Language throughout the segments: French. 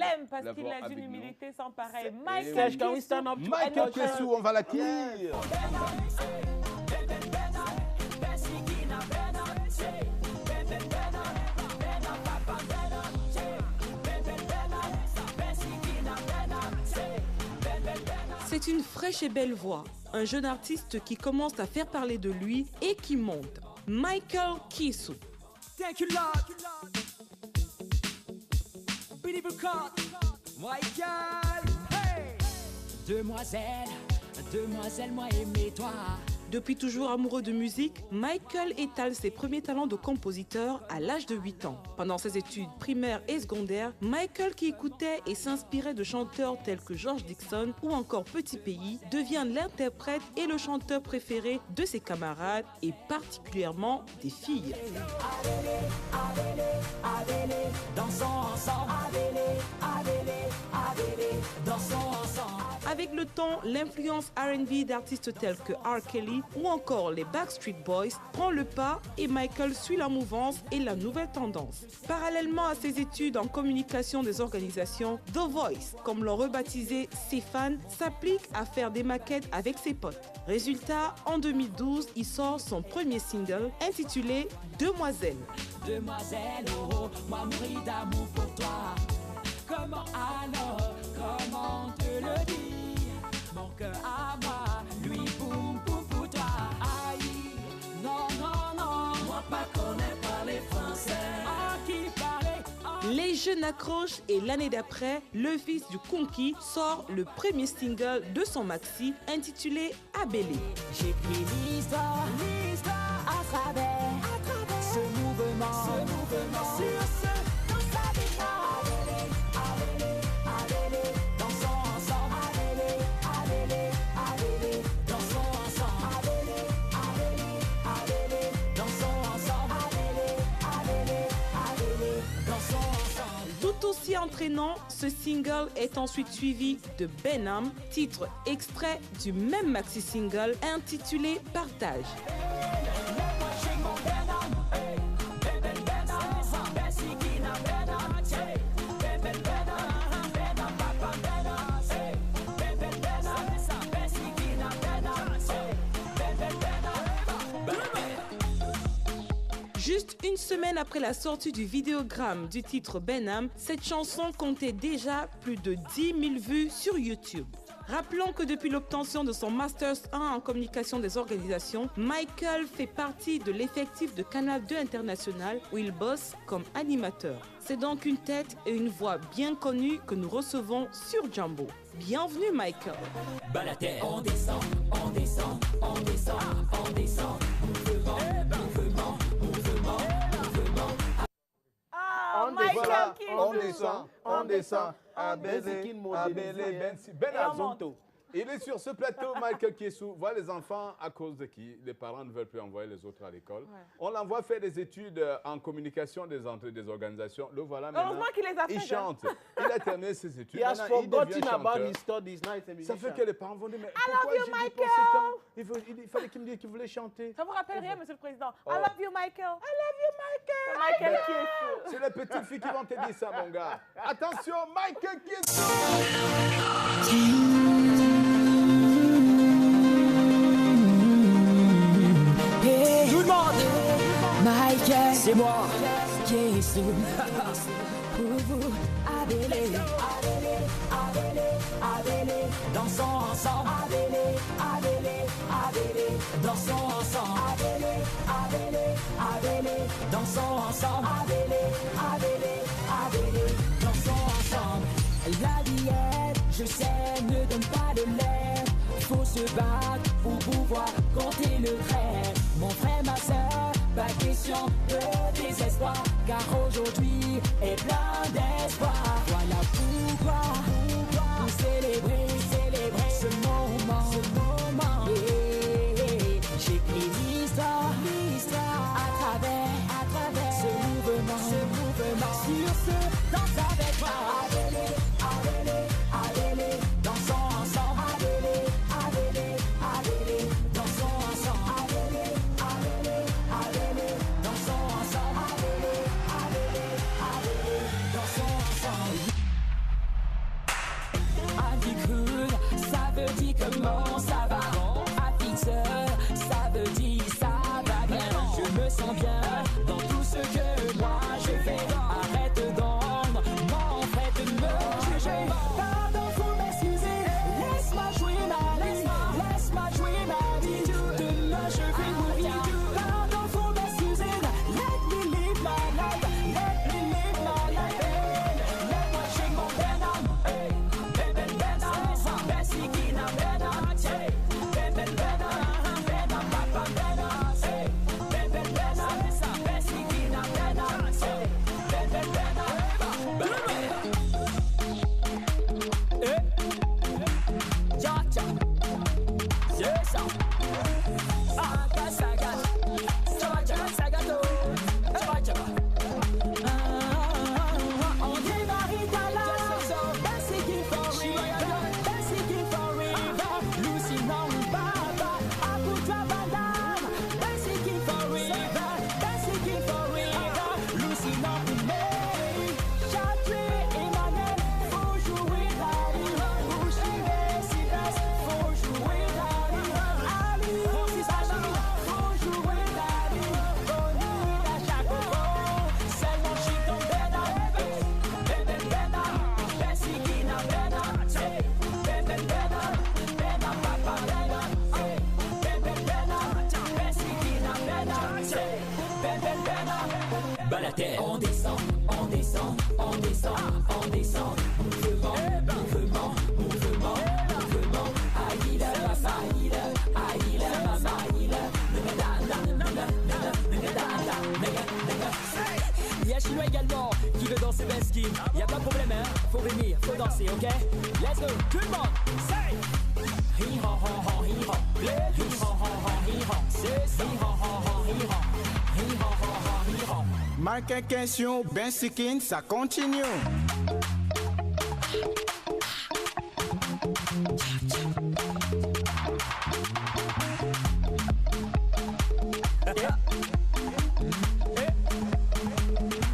l'aime parce qu'il a d'une humilité sans pareil. Michael Kessou, on va l'accueillir. C'est une fraîche et belle voix, un jeune artiste qui commence à faire parler de lui et qui monte. Michael Kessou. Thank you, Lord. Billy Bucott, Michael, hey! Demoiselle, demoiselle, moi aimer toi. Depuis toujours amoureux de musique, Michael étale ses premiers talents de compositeur à l'âge de 8 ans. Pendant ses études primaires et secondaires, Michael, qui écoutait et s'inspirait de chanteurs tels que George Dixon ou encore Petit Pays, devient l'interprète et le chanteur préféré de ses camarades et particulièrement des filles. Avec le temps, l'influence R&B d'artistes tels que R. Kelly ou encore les Backstreet Boys prend le pas et Michael suit la mouvance et la nouvelle tendance. Parallèlement à ses études en communication des organisations, The Voice, comme l'ont rebaptisé ses fans, s'applique à faire des maquettes avec ses potes. Résultat, en 2012, il sort son premier single intitulé Demoiselle. Demoiselle, oh, moi mourir d'amour pour toi. Comment alors, comment te le dire? Mon cœur à moi, lui boum boum pour toi. Aïe, non, non, non, moi pas connais pas les Français. Ah, qui parlait? Les jeunes accrochent et l'année d'après, le fils du Conquis sort le premier single de son maxi intitulé Abélé. J'écris l'histoire à travers ce mouvement, sur ce. Tout aussi entraînant, ce single est ensuite suivi de Benham, titre extrait du même maxi-single intitulé Partage. Juste une semaine après la sortie du vidéogramme du titre Benham, cette chanson comptait déjà plus de 10 000 vues sur YouTube. Rappelons que depuis l'obtention de son Masters 1 en communication des organisations, Michael fait partie de l'effectif de Canal 2 International où il bosse comme animateur. C'est donc une tête et une voix bien connue que nous recevons sur Jambo. Bienvenue Michael. Balater, on descend, on descend, on descend, on descend. Mouvement, mouvement, mouvement, mouvement. Ah, Michael Kessou. On descend, Abélé, Ben Azonto. Il est sur ce plateau, Michael Kessou. Voilà les enfants à cause de qui les parents ne veulent plus envoyer les autres à l'école. Ouais. On l'envoie faire des études en communication des organisations. Le voilà maintenant. Heureusement qu'il les a fait. Il chante. Il a terminé ses études. He has forgotten about his studies. Ça fait que les parents vont dire, mais I love you, Michael. Il fallait qu'il me dise qu'il voulait chanter. Ça vous rappelle rien, monsieur le président? I love you, Michael. I love you, Michael. Michael Kessou. C'est les petites filles qui vont te dire ça, mon gars. Attention, Michael Kessou. Michael, c'est moi, Kessou. Pour vous, Abélé, Abélé, Abélé, Abélé, dansons ensemble. Abélé, Abélé, Abélé, dansons ensemble. Abélé, Abélé, Abélé, dansons ensemble. Abélé, Abélé, Abélé, dansons ensemble. La diète, je sais, ne donne pas de l'air. Faut se battre pour pouvoir compter le trait. Mon frère, ma soeur, pas question de désespoir, car aujourd'hui est plein d'espoir. Voilà pourquoi, pour célébrer ce moment, j'écris l'histoire à travers ce mouvement, sur ce, danse avec moi. Abélé, Abélé, Abélé, dansons ensemble. Abélé, Abélé, Abélé, dansons ensemble. Abélé, Abélé, Abélé, dansons ensemble. Abélé, Abélé, Abélé, dansons ensemble. me juger. Pardon, faut m'excuser. Laisse-moi jouer ma vie. Laisse-moi jouer ma vie. Demain je vais mourir. Pardon, faut m'excuser. Let me live my life. Let me live my life. Laisse-moi shake mon venom. Venom, venom. Bessie qui n'a venom. Venom, venom. Venom, papa venom. Venom, venom. Bessie qui n'a venom. Venom, venom. Ja, ja. C'est ça. Ah, saga. Saga, saga, saga. On dit Maritala. That's it forever. That's it forever. Lucy non baba. Akutra bandam. That's it forever. That's it forever. Lucy non me. Chatré Emmanuel. Faut jouer la vie. Bouche et silence. Faut jouer la vie. Ali, c'est ça, faut jouer la vie. Bonnie à chaque fois. Seulement je suis tombé dans Bébé Bena. Bessie qui n'a Bena. Bébé Bena. Bena papa Bena. Bébé Bena. Bessie qui n'a Bena. Bébé Bena. Balater. On descend, on descend, on descend, on descend. Mouvement, mouvement, mouvement, mouvement. Aïla, papa, aïla, aïla, mama, aïla. Il y a Chinois également qui veut danser Benskin. Y'a pas de problème, hein. Faut venir, faut danser, ok? Let's go, tout le monde. Say. Hi ha ha ha hi ha. Hi ha ha ha hi ha. C'est ça. Hi ha ha ha hi ha. Hi ha ha ha hi ha. Marque question, Benskin, ça continue.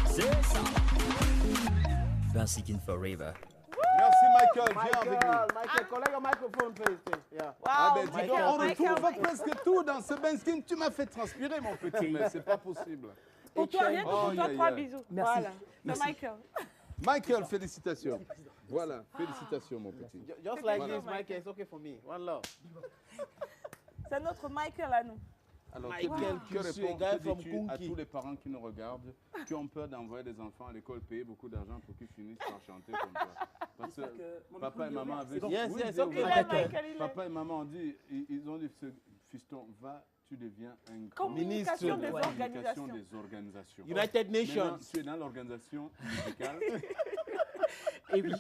C'est ça. Benskin forever. Merci Michael, viens avec nous. Michael, collègue au microphone, please. Yeah. Ah ben Wow, dis donc, on Michael, retrouve presque tout dans ce Benskin. Tu m'as fait transpirer mon petit, mais c'est pas possible. Pour toi, rien que pour toi, 3 bisous. Merci. Voilà. Merci. C'est Michael. Michael, félicitations. Voilà, félicitations mon petit. Just like Voilà. this, Michael, it's okay for me. One love. C'est notre Michael à nous. Alors, Michael que Kisu, réponds guy from dis-tu à Kunki. tous les parents qui nous regardent, qui ont peur d'envoyer des enfants à l'école, payer beaucoup d'argent pour qu'ils finissent par chanter comme toi? Parce que papa et maman avaient dit... Yes, Oui, yes, dis okay. oui. Il est Michael, il est. Papa et maman ont dit, ils ont dit, fiston, va, tu deviens un grand Communication des ministre de organisations. des organisations. United Nations. Maintenant, tu es dans l'organisation musicale. Et oui.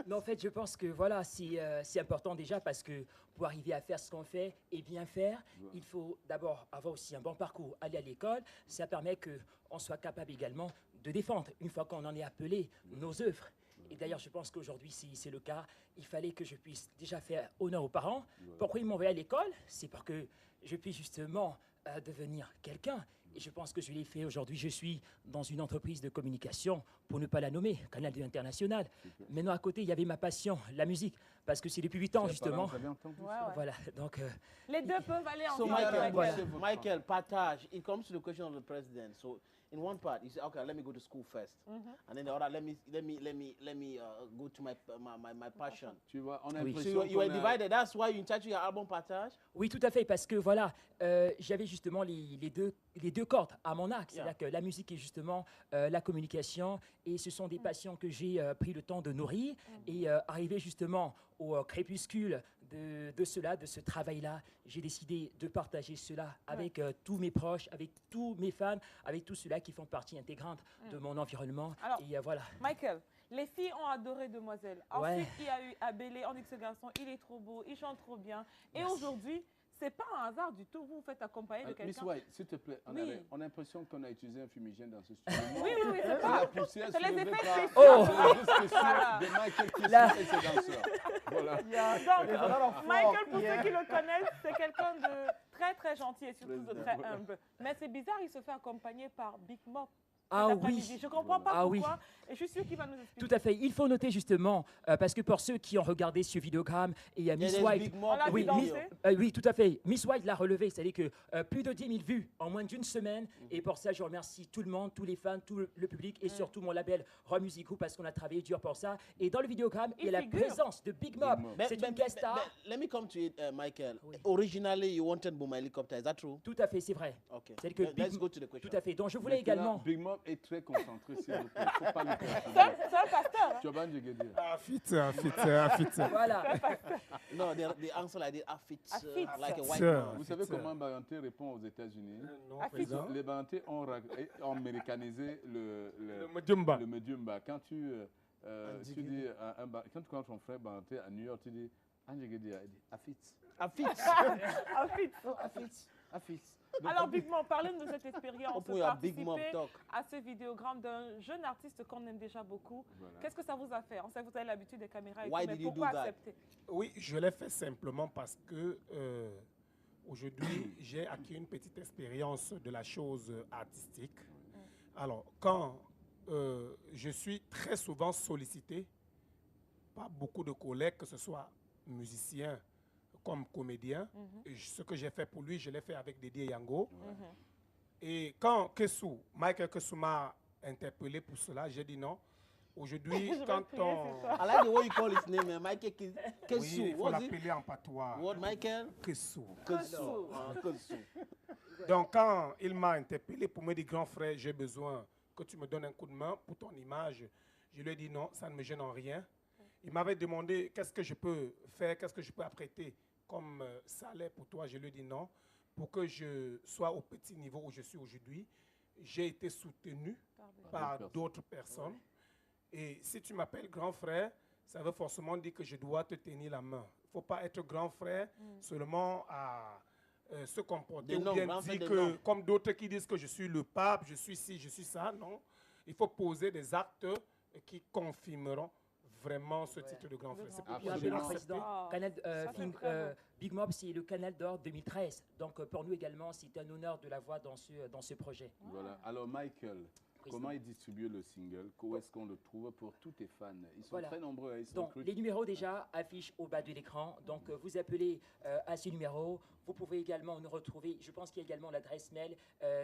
Non, en fait, je pense que voilà, c'est important déjà parce que pour arriver à faire ce qu'on fait et bien faire, il faut d'abord avoir aussi un bon parcours, aller à l'école. Ça permet qu'on soit capable également de défendre, une fois qu'on en est appelé, nos œuvres. Et d'ailleurs, je pense qu'aujourd'hui, c'est le cas. Il fallait que je puisse déjà faire honneur aux parents. Pourquoi ils m'ont envoyé à l'école? C'est pour que je puisse justement devenir quelqu'un. Et je pense que je l'ai fait aujourd'hui. Je suis dans une entreprise de communication, pour ne pas la nommer, Canal 2 International. Maintenant, à côté, il y avait ma passion, la musique, parce que c'est depuis 8 ans, justement. Vous avez entendu Ouais, ça? ouais. Voilà, donc... Les deux peuvent aller So ensemble. Michael, partage. It comes to the question of the president. So in one part, you say, okay, let me go to school first, and then the other, let me go to my passion. Tu vois, on a Oui. So l'impression you were qu'on a- divided. That's why you entitled your album partage. Oui, tout à fait, parce que voilà, j'avais justement les deux cordes à mon arc. C'est-à-dire que la musique est justement la communication, et ce sont des passions que j'ai pris le temps de nourrir, et arrivé justement au crépuscule de cela, de ce travail-là, j'ai décidé de partager cela avec tous mes proches, avec tous mes fans, avec tous ceux-là qui font partie intégrante de mon environnement. Alors, Et voilà. Michael, les filles ont adoré Demoiselle. Ouais. Ensuite, il y a eu Abélé, on dit que ce garçon, il est trop beau, il chante trop bien. Et aujourd'hui, c'est pas un hasard du tout, vous vous faites accompagner de Miss quelqu'un. White, s'il te plaît, Oui. on a l'impression qu'on a utilisé un fumigène dans ce studio. Oui, c'est C'est pas. la poussière C'est les soulevée effets par- spéciaux. Oh. C'est juste que Voilà. de Michael Kisu Là. et ses danseurs. Voilà. Donc, Michael, pour ceux qui le connaissent, c'est quelqu'un de très, très gentil et surtout de très humble. Mais c'est bizarre, il se fait accompagner par Big Mop. Ah cet oui. après-midi. Je ne comprends pas Ah oui. pourquoi. Et je suis sûr qu'il va nous expliquer. Tout à fait. Il faut noter justement, parce que pour ceux qui ont regardé ce vidéogramme, et il y a Miss there's White. Big Mob On l'a in vu Oui, the danser. video. Oui, tout à fait. Miss White l'a relevé, c'est-à-dire que plus de 10 000 vues en moins d'une semaine. Et pour ça, je remercie tout le monde, tous les fans, tout le public et surtout mon label Raw Music Group parce qu'on a travaillé dur pour ça. Et dans le vidéogramme, il y a la figure. présence de Big Mob. Mob. C'est une guest star. Let me come to it, Michael. Oui. Originally, you wanted Boom Helicopter. Is that true? Tout à fait, c'est vrai. Okay. C'est-à-dire que Let's Big- go to the question. Tout à fait. Donc je voulais Maintenant, également. Big Mob est très concentré, s'il vous plaît. Faut pas le faire. C'est un pasteur. Hein. Tu vas dire. Voilà. No, the answer like this, I fit like a white Sir. man. Vous savez comment un Baranté répond aux États-Unis? Non, Ah, président. Les Barantés ont américanisé le Mdjumba. le Medjumba. Quand tu dis quand tu connais ton frère Baranté à New York, tu dis Anjegedia, il dit Afit. I fit. Ah, fit. I fit. Alors, Big Mob, parlez-nous de cette expérience Open de your Big Mob participer talk. à ce vidéogramme d'un jeune artiste qu'on aime déjà beaucoup. Voilà. Qu'est-ce que ça vous a fait? On sait que vous avez l'habitude des caméras et Why tout, mais did you pourquoi do that? accepter? Oui, je l'ai fait simplement parce que aujourd'hui, j'ai acquis une petite expérience de la chose artistique. Alors, quand je suis très souvent sollicité par beaucoup de collègues, que ce soit musiciens comme comédiens, et ce que j'ai fait pour lui, je l'ai fait avec Dédé Yango. Et quand Michael Kessou m'a interpellé pour cela, j'ai dit non. Aujourd'hui, Je vais quand prier, on... c'est ça. I like the way you call his name, Michael Oui, Kesu. il faut What is it? l'appeler en patois. What, Michael? Kessou. Kesu. Kesu. Donc, quand il m'a interpellé pour me dire, grand frère, j'ai besoin que tu me donnes un coup de main pour ton image, je lui ai dit non, ça ne me gêne en rien. Il m'avait demandé qu'est-ce que je peux faire, qu'est-ce que je peux apprêter comme salaire pour toi. Je lui ai dit non. Pour que je sois au petit niveau où je suis aujourd'hui, j'ai été soutenu par d'autres personnes. Et si tu m'appelles grand frère, ça veut forcément dire que je dois te tenir la main. Il ne faut pas être grand frère seulement à se comporter Des noms, ou bien grand frère dire des noms. que, comme d'autres qui disent que je suis le pape, je suis ci, je suis ça. Non. Il faut poser des actes qui confirmeront vraiment ce titre de grand frère. C'est pour Puis ça que rappelez j'ai le accepté. président, Ah, Canal, ça, c'est Film, très beau. Big Mob, c'est le Canal d'Or 2013. Donc pour nous également, c'est un honneur de l'avoir dans ce projet. Voilà. Alors, Michael, comment est distribué le single? Où est-ce qu'on le trouve pour tous tes fans? Ils sont Voilà. très nombreux. Ils sont Donc, crues. les numéros déjà affichent au bas de l'écran. Donc, vous appelez à ces numéros. Vous pouvez également nous retrouver. Je pense qu'il y a également l'adresse mail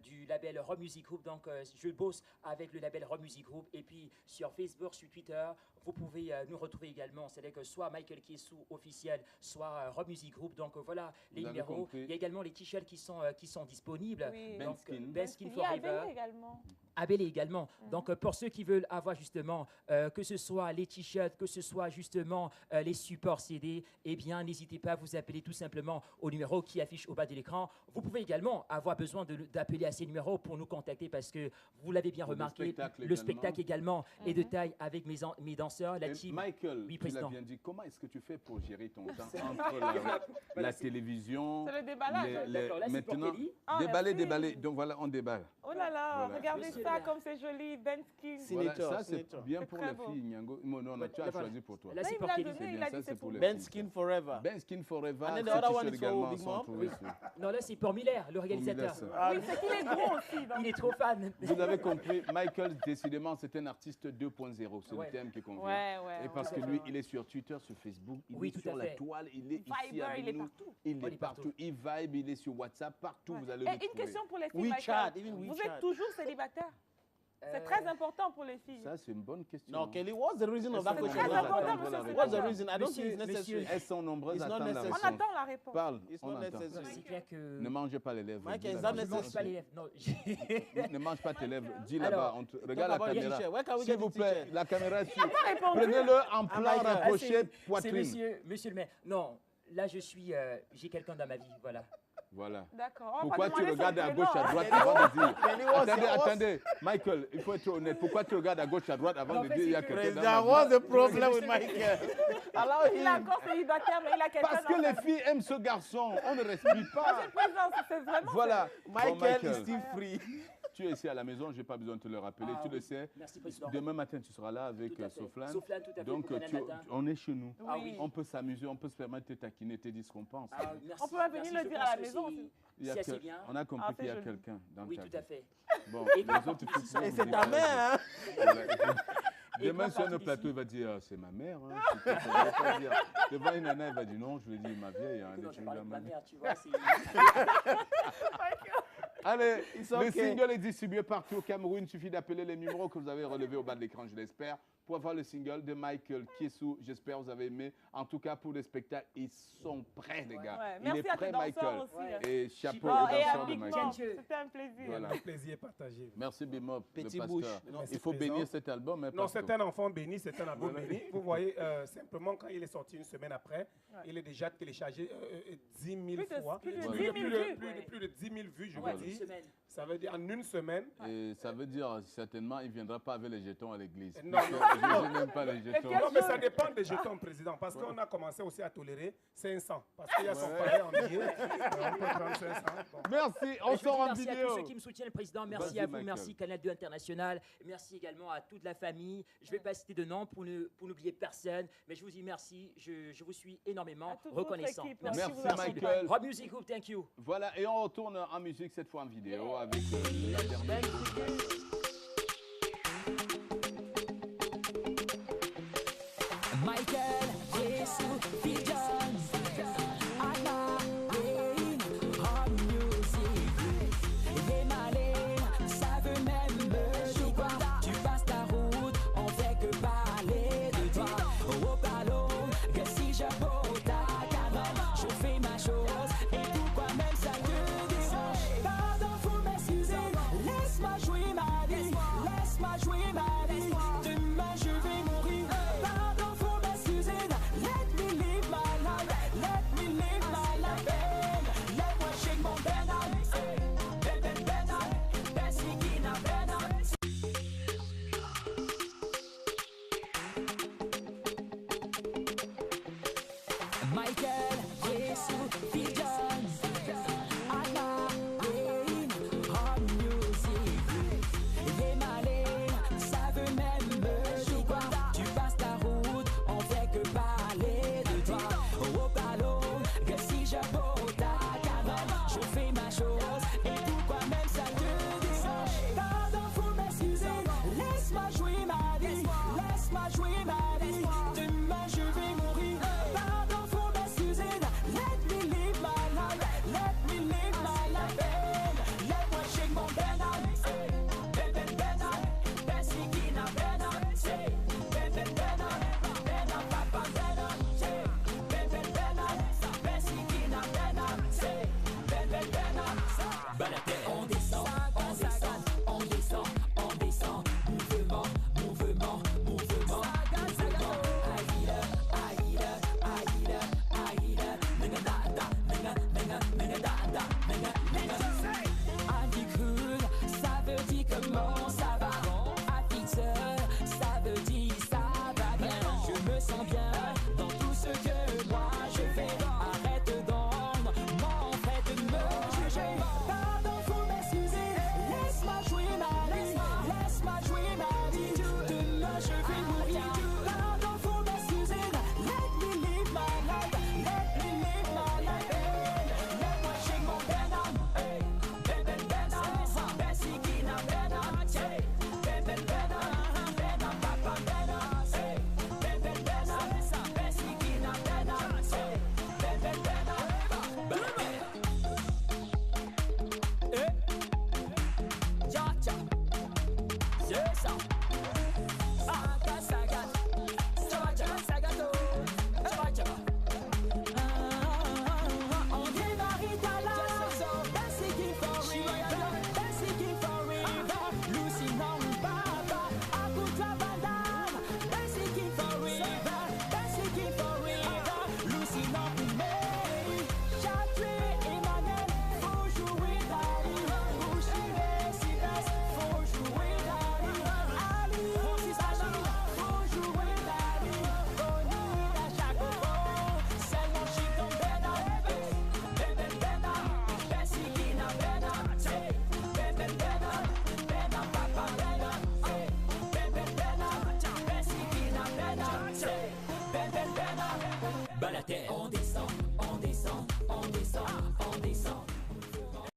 du label Raw Music Group. Donc, je bosse avec le label Raw Music Group. Et puis, sur Facebook, sur Twitter, vous pouvez nous retrouver également. C'est-à-dire que soit Michael Kessou officiel, soit Raw Music Group. Donc, voilà les Vous avez numéros. compris. Il y a également les t-shirts qui sont disponibles. Oui. Ben Donc, Skin. Ben Skin Il y a Forever. Abel également. Abel également. Donc, pour ceux qui veulent avoir justement, que ce soit les t-shirts, que ce soit justement les supports CD, eh bien, n'hésitez pas à vous appeler tout simplement au numéro qui affiche au bas de l'écran. Vous pouvez également avoir besoin d'appeler à ces numéros pour nous contacter parce que vous l'avez bien Pour le remarqué, spectacle le également. spectacle également est de taille avec mes danseurs, la Et team. Michael, Oui, tu l'as président. bien dit, comment est-ce que tu fais pour gérer ton temps entre la télévision, C'est le déballage. D'accord, là, c'est pour maintenant, Kelly. Ah, déballer, merci. déballer. Donc voilà, on déballe. Oh là là, Voilà. regardez Monsieur ça le maire. comme c'est joli. Ben Skin. Senator, Voilà, ça c'est Senator. bien C'est pour très les beau. filles, Nyango. Non, non, tu as Voilà. choisi pour toi. Là, Là, c'est il pour me l'a Kelly. donné, C'est il bien a ça, dit c'est c'est pour pour les Ben filles. Skin Forever. Ben Skin Forever, And then the ces other one t-shirts is for également Big sont Mom. trouvés sur- Non, là, c'est pour Miller, le réalisateur. ça. Oui, c'est qu'il est gros aussi. donc. Il est trop fan. Vous avez compris, Michael, décidément, c'est un artiste 2.0. C'est Ouais. le thème qui convient. Ouais, ouais. Et parce que lui, il est sur Twitter, sur Facebook, il Oui, est tout sur à la fait. toile, il est ici Viber, avec il est nous. partout. Il Il est est partout. partout. Il vibe, il est sur WhatsApp, partout, vous allez le Et une trouver. question pour les filles, WeChat, Michael. even Vous WeChat. êtes toujours célibataire? C'est très important pour les filles. Ça, c'est une bonne question. No, Kelly, what's the reason of that C'est question? très important, Attendre monsieur la le réponse. What's the reason? I don't Monsieur- think it's necessary. Elles sont nombreuses It's à not attendre la necessary. On réponse. attend la réponse. Parle, It's on not entend. necessary. C'est clair que... Ne mangez pas les lèvres. Mike, dis is là-bas. that Je mange necessary? pas les lèvres. Non, Ne mange pas tes lèvres. Dis Alors, là-bas. Regarde la about the caméra. t-shirt. Where can we S'il get vous the plaît, t-shirt? la caméra est sur. répondu. Prenez-le en plan my God. rapproché, c'est poitrine. monsieur le maire. Non, là, j'ai quelqu'un dans ma vie, voilà. Voilà. D'accord. On va Pourquoi pas tu demander son regardes à prénom, gauche, à hein. droite avant de dire Kelly, what's Attendez, the- attendez. Michael, il faut être honnête. Pourquoi tu regardes à gauche, à droite avant En de fait, dire il y a c'est que- quelqu'un dans President, ma what's vie? the problem with Michael? Allow Il est him. encore célibataire, mais il a quelqu'un Parce dans que sa les filles aiment ce garçon. On ne respire pas. Monsieur le Président, c'est vraiment... Voilà. Bon, Michael is Michael, still free. tu es ici à la maison, je n'ai pas besoin de te le rappeler. Tu le sais. Merci, Président. Demain matin, tu seras là avec Soflane. Soflane, tout à fait. Donc, on est chez nous. Oui. On peut s'amuser, on peut se permettre de taquiner, te dire ce qu'on pense. On peut venir le dire à la maison aussi. On a compris qu'il y a quelqu'un dans Oui, ta tout à vie. fait. Bon, les autres, tu Et c'est ta mère, hein? Demain, sur le plateau, il va dire c'est ma mère. Hein. Devant une nana, il va dire non, je vais dire ma vieille. Hein, Non, je parle de ma mère, tu vois. Allez, le single est distribué partout au Cameroun. Il suffit d'appeler les numéros que vous avez relevés au bas de l'écran, je l'espère, pour avoir le single de Michael Kiesou. J'espère que vous avez aimé. En tout cas, pour le spectacle, ils sont prêts, les gars. Ouais. Il Merci est à prêt, tes danseurs Michael. aussi, hein. Et chapeau Et aux à danseurs de Big Michael. Mom, c'était un plaisir. Voilà. Un plaisir partagé. Merci, Bimop, le Petit pasteur. bouche. Il faut bénir cet album. Hein, Non, pasteur. c'est un enfant béni, c'est un album béni. Vous voyez, simplement, quand il est sorti une semaine après, il est déjà téléchargé 10 000 fois. Plus de 10 000 vues. Plus de 10 000 vues, je vous dis. Ça veut dire en une semaine. Et ça veut dire certainement il ne viendra pas avec les jetons à l'église. Non, Je n'aime pas les jetons. Non, mais ça dépend des jetons, président. Parce qu'on a commencé aussi à tolérer 500. Parce qu'il y a son panier en billet. On peut prendre 500. Bon. Merci, on sort en vidéo. Merci à tous ceux qui me soutiennent, le président. Merci à vous, Michael. merci Canal 2 International. Merci également à toute la famille. Je ne vais pas citer de nom pour n'oublier personne. Mais je vous dis merci. Je vous suis énormément reconnaissant. Merci Michael. Rob Music Group, thank you. Voilà, et on retourne en musique cette fois en vidéo avec la dernière. Michael, Kiesou, Pigeon, Anna, Rain, Rob Music, les malins savent même me voir. Tu passes ta route, on fait que parler de toi. Au ballon, que si je porte ta carotte, je fais ma chose et pourquoi même ça te dérange. Pardon, faut m'excuser, laisse-moi jouer ma vie, laisse-moi jouer ma vie. Demain je vais mourir. Pardon, faut m'excuser, let me live my life, let me live my life. Let-moi shake mon Benham, Benham, Bessikina Benham. Michael.